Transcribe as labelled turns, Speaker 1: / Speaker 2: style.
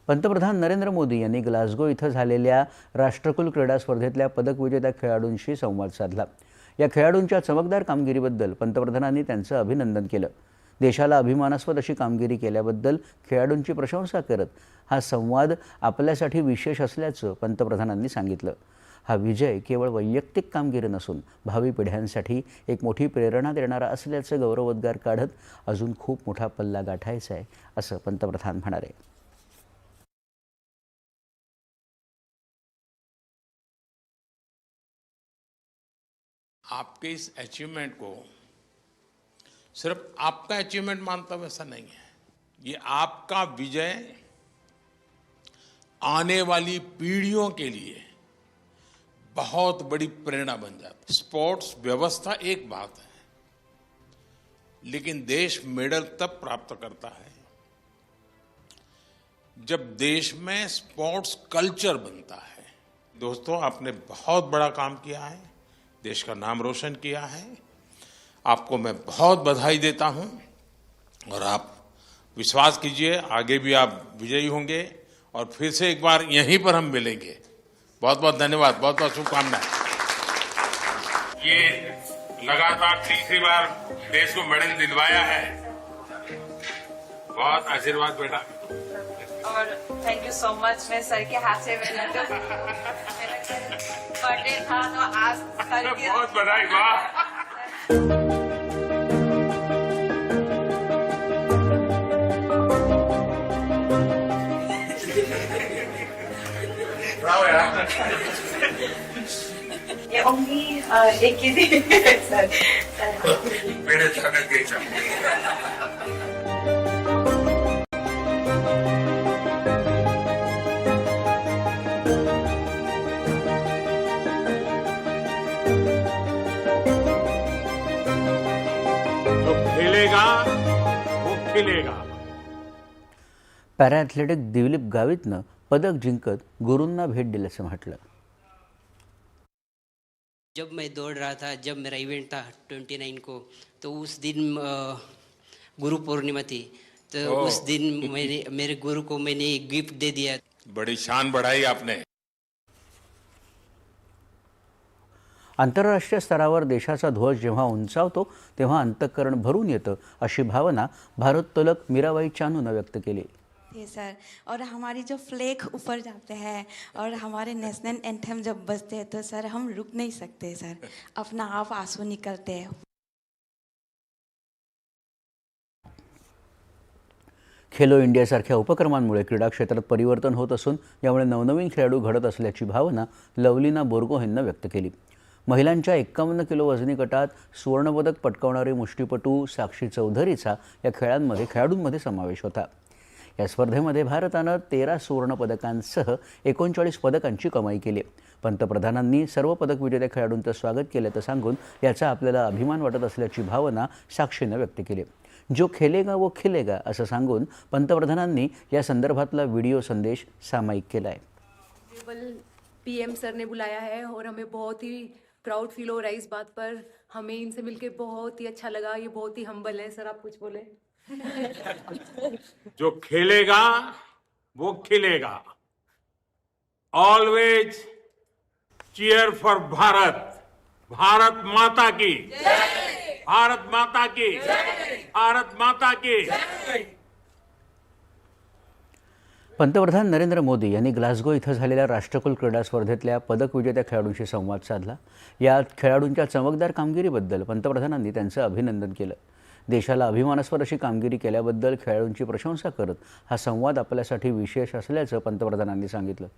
Speaker 1: पंतप्रधान नरेंद्र मोदी यांनी ग्लासगो इथं झालेल्या राष्ट्रकुल क्रीडा स्पर्धेतल्या पदक विजेत्या खेळाडूंशी संवाद साधला। या खेळाडूंच्या चमकदार कामगिरीबद्दल पंतप्रधानांनी त्यांचं अभिनंदन केलं। देशाला अभिमानास्पद अशी कामगिरी केल्याबद्दल खेळाडूंची प्रशंसा करत हा संवाद आपल्यासाठी विशेष असल्याचं पंतप्रधानांनी सांगितलं। हा विजय केवळ वैयक्तिक कामगिरी नसून भावी पिढ्यांसाठी एक मोठी प्रेरणा देणारा असल्याचं गौरवोद्गार काढत अजून खूप मोठा पल्ला गाठायचा आहे असं पंतप्रधान म्हणाले।
Speaker 2: आपके इस अचीवमेंट को सिर्फ आपका अचीवमेंट मानता हूं ऐसा नहीं है। ये आपका विजय आने वाली पीढ़ियों के लिए बहुत बड़ी प्रेरणा बन जाता है। स्पोर्ट्स व्यवस्था एक बात है, लेकिन देश मेडल तब प्राप्त करता है जब देश में स्पोर्ट्स कल्चर बनता है। दोस्तों, आपने बहुत बड़ा काम किया है, देश का नाम रोशन किया है। आपको मैं बहुत बधाई देता हूं और आप विश्वास कीजिए आगे भी आप विजयी होंगे और फिर से एक बार यहीं पर हम मिलेंगे। बहुत बहुत धन्यवाद, बहुत बहुत शुभकामनाएं। ये लगातार तीसरी बार देश को मेडल दिलवाया है। बहुत आशीर्वाद बेटा।
Speaker 3: और थैंक यू सो मच। मैं सर के हाथ से बर्थडे था तो आज सर के
Speaker 2: बहुत बधाई। वाह, bravo यार।
Speaker 3: ये only एक ही थी सर।
Speaker 2: मेरे जाने के खेलेगा वो खिलेगा।
Speaker 1: पॅरा ॲथलेटिक दिलीप गावितनं पदक जिंकत गुरूंना भेट दिल्याचं म्हटलं।
Speaker 4: जब मैं दौड़ रहा था, जब मेरा इवेंट था 29 को, तो उस दिन गुरु पूर्णिमा थी, तो उस दिन मेरे गुरु को मैंने एक गिफ्ट दे दिया।
Speaker 2: बड़ी शान बढ़ाई आपने।
Speaker 1: आंतरराष्ट्रीय स्तरावर देशाचा ध्वज जेव्हा उंचावतो तेव्हा अंतःकरण भरून येतं अशी भावना भारोत्तोलक मीराबाई चानूनं व्यक्त केली।
Speaker 5: सर, और हमारी जो फ्लैग ऊपर जाते हैं और हमारे नेशनल एंथम जब बजते हैं तो सर हम रुक नहीं सकते सर, अपना आप आंसू निकलते हैं।
Speaker 1: खेलो इंडियासारख्या उपक्रमांमुळे क्रीडा क्षेत्रात परिवर्तन होत असून यामुळे नवनवीन खेळाडू घडत असल्याची भावना लवलीना बोरगोहेननं व्यक्त केली। महिलांच्या 51 किलो वजनी गटात सुवर्णपदक पटकावणारी मुष्टिपटू साक्षी चौधरीचा या खेळाडूंमध्ये समावेश होता। या स्पर्धेमध्ये भारतानं 13 सुवर्णपदकांसह 39 पदकांची कमाई केली। पंतप्रधानांनी सर्व पदक विजेत्या खेळाडूंचं स्वागत केल्याचं सांगून याचा आपल्याला अभिमान वाटत असल्याची भावना साक्षीनं व्यक्त केली। जो खेलेगा वो खिलेगा असं सांगून पंतप्रधानांनी या संदर्भातला व्हिडिओ संदेश सामायिक केला आहे।
Speaker 6: पीएम सर ने बुलाया है और हमें बहुत ही प्राउड फील हो रहा है इस बात पर। हमें इनसे मिलके बहुत ही अच्छा लगा। ये बहुत ही हम्बल है। सर, आप कुछ बोले।
Speaker 2: जो खेलेगा वो खिलेगा। Always cheer for Bharat. Bharat माता की जय। भारत माता की जय। भारत माता की जय।
Speaker 1: पंतप्रधान नरेंद्र मोदी यांनी ग्लासगो इथं झालेल्या राष्ट्रकुल क्रीडा स्पर्धेतल्या पदक विजेत्या खेळाडूंशी संवाद साधला। या खेळाडूंच्या चमकदार कामगिरीबद्दल पंतप्रधानांनी त्यांचं अभिनंदन केलं। देशाला अभिमानास्पद अशी कामगिरी केल्याबद्दल खेळाडूंची प्रशंसा करत हा संवाद आपल्यासाठी विशेष असल्याचं पंतप्रधानांनी सांगितलं।